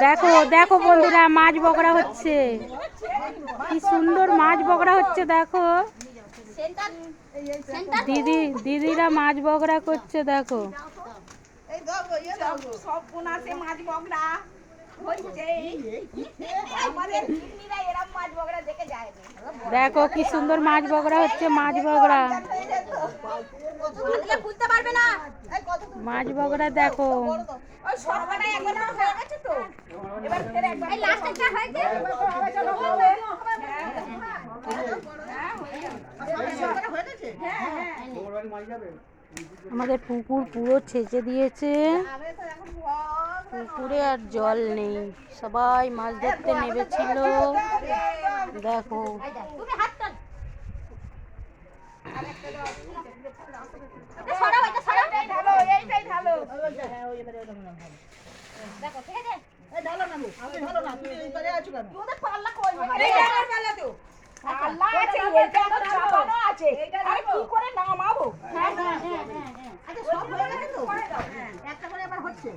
দেখো দেখো বন্ধুরা, মাছ বকরা হচ্ছে। কি সুন্দর মাছ বকরা হচ্ছে, দেখো দিদিরা মাছ বকরা করছে, দেখো। দেখো কি সুন্দর মাছ বকরা হচ্ছে, মাছ বকরা মাছ বকরা দেখো। আমাদের পুকুর পুরো ছেঁচে দিয়েছে, পুকুরে আর জল নেই, সবাই মাছ ধরতে নেমেছিল। দেখো একটা করে আবার হচ্ছে।